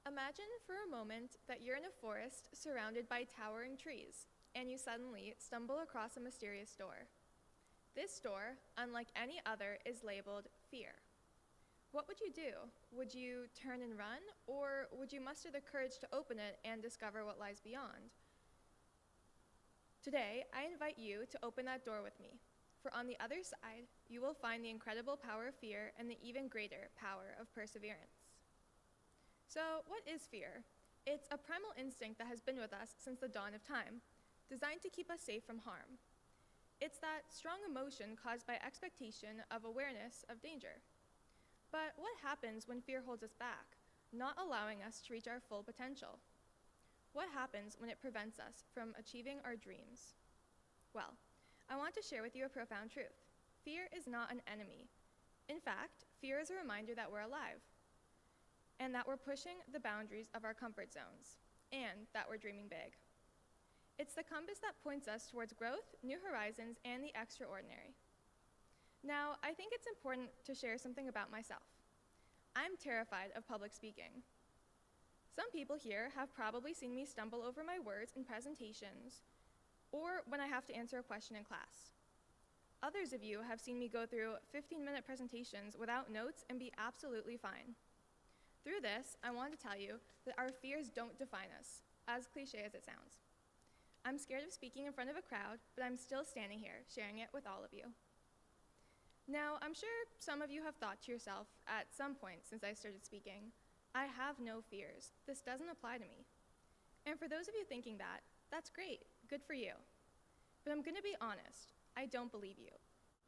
Imagine for a moment that you're in a forest surrounded by towering trees, and you suddenly stumble across a mysterious door. This door, unlike any other, is labeled fear. What would you do? Would you turn and run, or would you muster the courage to open it and discover what lies beyond? Today, I invite you to open that door with me, for on the other side, you will find the incredible power of fear and the even greater power of perseverance. So, what is fear? It's a primal instinct that has been with us since the dawn of time, designed to keep us safe from harm. It's that strong emotion caused by expectation of awareness of danger. But what happens when fear holds us back, not allowing us to reach our full potential? What happens when it prevents us from achieving our dreams? Well, I want to share with you a profound truth. Fear is not an enemy. In fact, fear is a reminder that we're alive, and that we're pushing the boundaries of our comfort zones, and that we're dreaming big. It's the compass that points us towards growth, new horizons, and the extraordinary. Now, I think it's important to share something about myself. I'm terrified of public speaking. Some people here have probably seen me stumble over my words in presentations, or when I have to answer a question in class. Others of you have seen me go through 15-minute presentations without notes and be absolutely fine. Through this, I want to tell you that our fears don't define us, as cliche as it sounds. I'm scared of speaking in front of a crowd, but I'm still standing here, sharing it with all of you. Now, I'm sure some of you have thought to yourself at some point since I started speaking, I have no fears. This doesn't apply to me. And for those of you thinking that, that's great, good for you. But I'm gonna be honest, I don't believe you.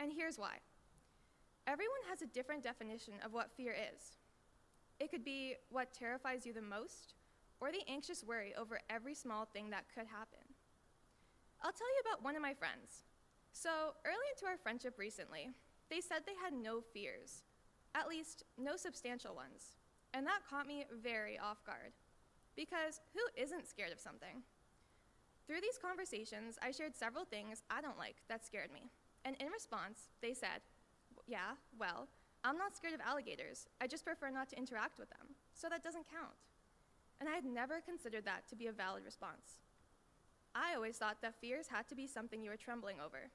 And here's why. Everyone has a different definition of what fear is. It could be what terrifies you the most, or the anxious worry over every small thing that could happen. I'll tell you about one of my friends. So early into our friendship recently, they said they had no fears, at least no substantial ones. And that caught me very off guard, because who isn't scared of something? Through these conversations, I shared several things I don't like that scared me. And in response, they said, yeah, well, I'm not scared of alligators. I just prefer not to interact with them, so that doesn't count. And I had never considered that to be a valid response. I always thought that fears had to be something you were trembling over.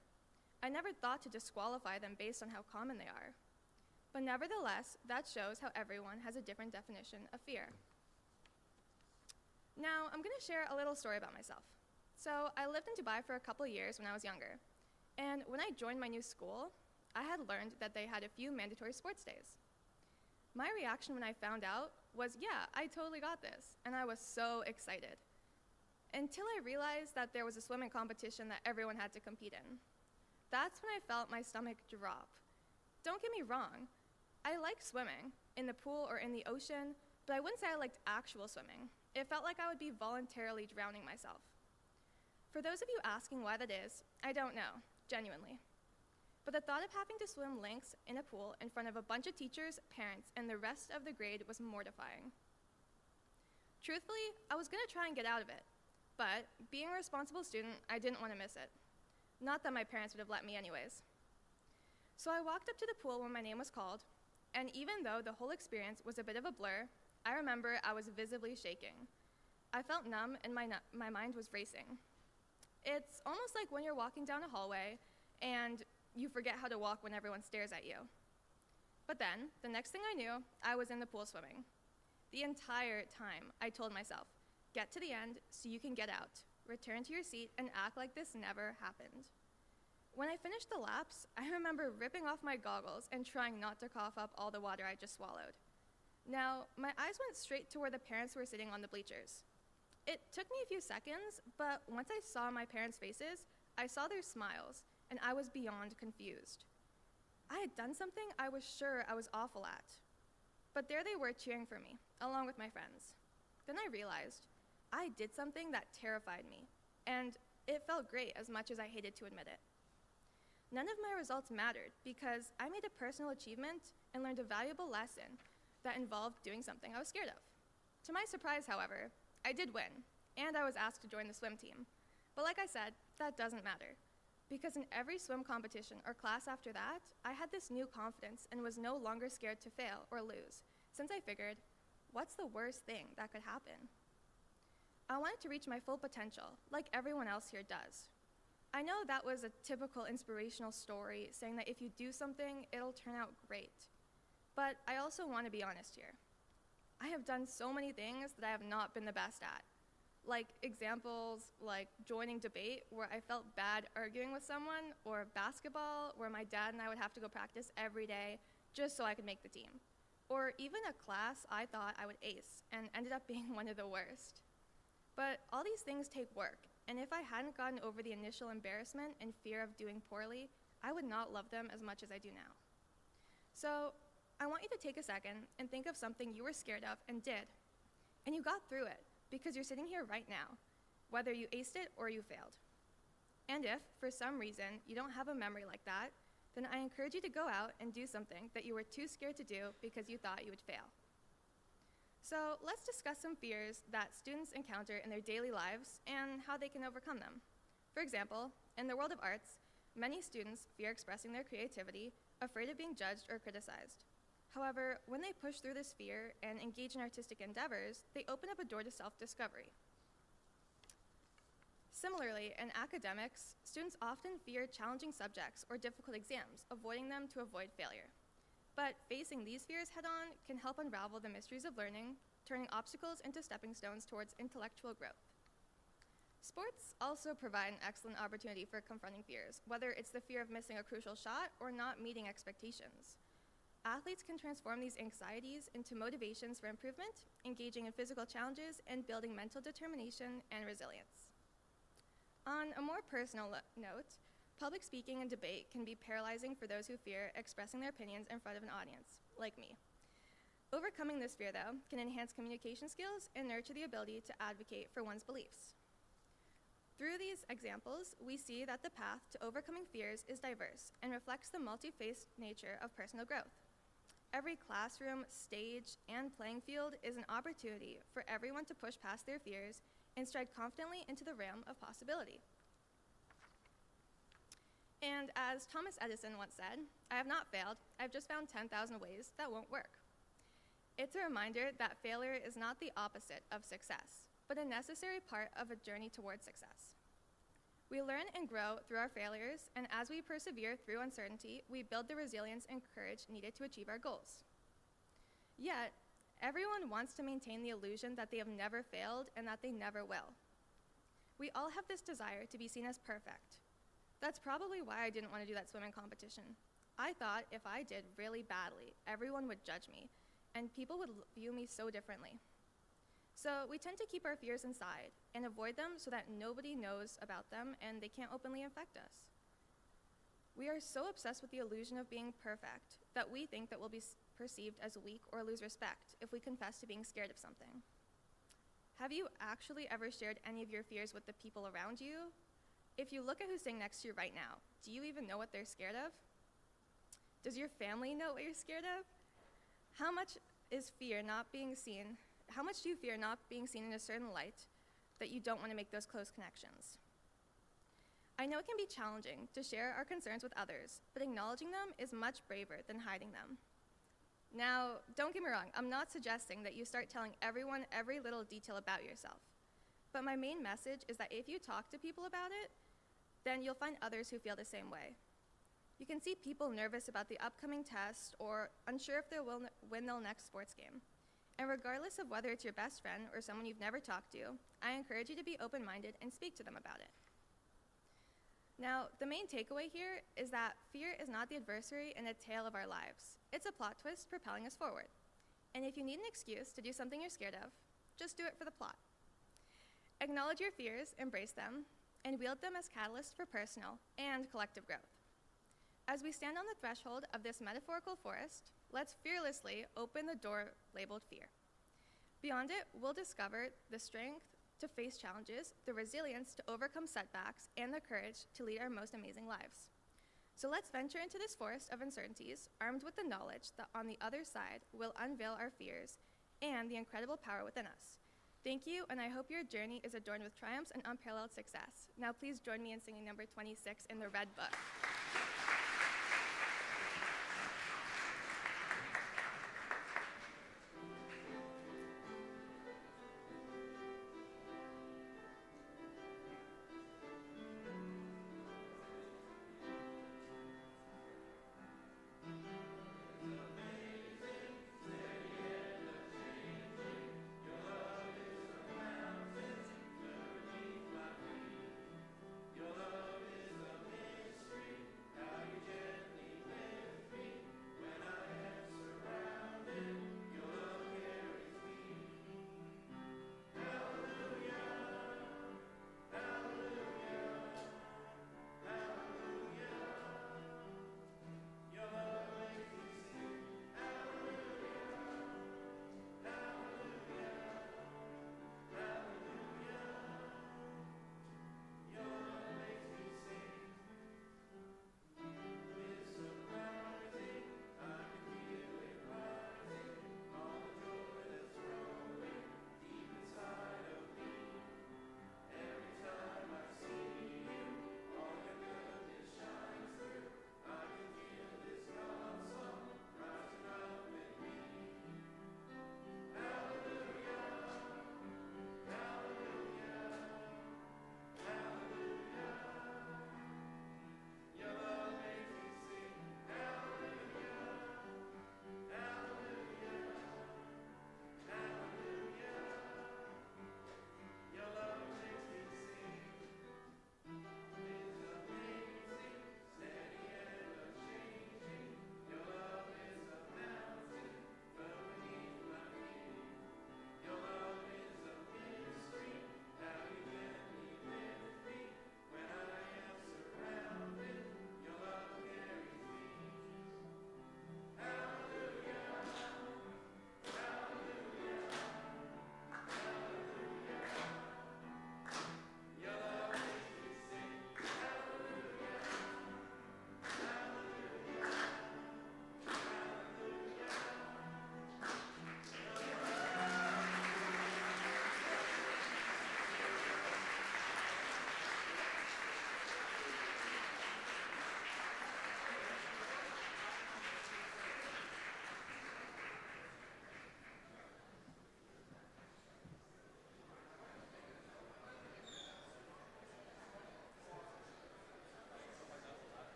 I never thought to disqualify them based on how common they are. But nevertheless, that shows how everyone has a different definition of fear. Now, I'm gonna share a little story about myself. So I lived in Dubai for a couple years when I was younger. And when I joined my new school, I had learned that they had a few mandatory sports days. My reaction when I found out was, yeah, I totally got this, and I was so excited. Until I realized that there was a swimming competition that everyone had to compete in. That's when I felt my stomach drop. Don't get me wrong, I like swimming, in the pool or in the ocean, but I wouldn't say I liked actual swimming. It felt like I would be voluntarily drowning myself. For those of you asking why that is, I don't know, genuinely. But the thought of having to swim lengths in a pool in front of a bunch of teachers, parents, and the rest of the grade was mortifying. Truthfully, I was gonna try and get out of it, but being a responsible student, I didn't want to miss it. Not that my parents would have let me anyways. So I walked up to the pool when my name was called, and even though the whole experience was a bit of a blur, I remember I was visibly shaking. I felt numb and my mind was racing. It's almost like when you're walking down a hallway and you forget how to walk when everyone stares at you. But then, the next thing I knew, I was in the pool swimming. The entire time, I told myself, get to the end so you can get out, return to your seat, and act like this never happened. When I finished the laps, I remember ripping off my goggles and trying not to cough up all the water I just swallowed. Now, my eyes went straight to where the parents were sitting on the bleachers. It took me a few seconds, but once I saw my parents' faces, I saw their smiles, and I was beyond confused. I had done something I was sure I was awful at. But there they were cheering for me, along with my friends. Then I realized I did something that terrified me, and it felt great as much as I hated to admit it. None of my results mattered because I made a personal achievement and learned a valuable lesson that involved doing something I was scared of. To my surprise, however, I did win, and I was asked to join the swim team. But like I said, that doesn't matter, because in every swim competition or class after that, I had this new confidence and was no longer scared to fail or lose, since I figured, what's the worst thing that could happen? I wanted to reach my full potential, like everyone else here does. I know that was a typical inspirational story saying that if you do something, it'll turn out great. But I also want to be honest here. I have done so many things that I have not been the best at. Like examples like joining debate where I felt bad arguing with someone, or basketball where my dad and I would have to go practice every day just so I could make the team. Or even a class I thought I would ace and ended up being one of the worst. But all these things take work, and if I hadn't gotten over the initial embarrassment and fear of doing poorly, I would not love them as much as I do now. So I want you to take a second and think of something you were scared of and did. And you got through it because you're sitting here right now, whether you aced it or you failed. And if, for some reason, you don't have a memory like that, then I encourage you to go out and do something that you were too scared to do because you thought you would fail. So let's discuss some fears that students encounter in their daily lives and how they can overcome them. For example, in the world of arts, many students fear expressing their creativity, afraid of being judged or criticized. However, when they push through this fear and engage in artistic endeavors, they open up a door to self-discovery. Similarly, in academics, students often fear challenging subjects or difficult exams, avoiding them to avoid failure. But facing these fears head-on can help unravel the mysteries of learning, turning obstacles into stepping stones towards intellectual growth. Sports also provide an excellent opportunity for confronting fears, whether it's the fear of missing a crucial shot or not meeting expectations. Athletes can transform these anxieties into motivations for improvement, engaging in physical challenges, and building mental determination and resilience. On a more personal note, public speaking and debate can be paralyzing for those who fear expressing their opinions in front of an audience, like me. Overcoming this fear, though, can enhance communication skills and nurture the ability to advocate for one's beliefs. Through these examples, we see that the path to overcoming fears is diverse and reflects the multi-faced nature of personal growth. Every classroom, stage, and playing field is an opportunity for everyone to push past their fears and stride confidently into the realm of possibility. And as Thomas Edison once said, I have not failed, I've just found 10,000 ways that won't work. It's a reminder that failure is not the opposite of success, but a necessary part of a journey towards success. We learn and grow through our failures, and as we persevere through uncertainty, we build the resilience and courage needed to achieve our goals. Yet, everyone wants to maintain the illusion that they have never failed and that they never will. We all have this desire to be seen as perfect. That's probably why I didn't want to do that swimming competition. I thought if I did really badly, everyone would judge me, and people would view me so differently. So we tend to keep our fears inside and avoid them so that nobody knows about them and they can't openly infect us. We are so obsessed with the illusion of being perfect that we think that we'll be perceived as weak or lose respect if we confess to being scared of something. Have you actually ever shared any of your fears with the people around you? If you look at who's sitting next to you right now, do you even know what they're scared of? Does your family know what you're scared of? How much is fear not being seen? How much do you fear not being seen in a certain light that you don't want to make those close connections? I know it can be challenging to share our concerns with others, but acknowledging them is much braver than hiding them. Now, don't get me wrong, I'm not suggesting that you start telling everyone every little detail about yourself. But my main message is that if you talk to people about it, then you'll find others who feel the same way. You can see people nervous about the upcoming test or unsure if they'll win their next sports game. And regardless of whether it's your best friend or someone you've never talked to, I encourage you to be open-minded and speak to them about it. Now, the main takeaway here is that fear is not the adversary in a tale of our lives. It's a plot twist propelling us forward. And if you need an excuse to do something you're scared of, just do it for the plot. Acknowledge your fears, embrace them, and wield them as catalysts for personal and collective growth. As we stand on the threshold of this metaphorical forest, let's fearlessly open the door labeled fear. Beyond it, we'll discover the strength to face challenges, the resilience to overcome setbacks, and the courage to lead our most amazing lives. So let's venture into this forest of uncertainties, armed with the knowledge that on the other side we'll unveil our fears and the incredible power within us. Thank you, and I hope your journey is adorned with triumphs and unparalleled success. Now please join me in singing number 26 in the Red Book.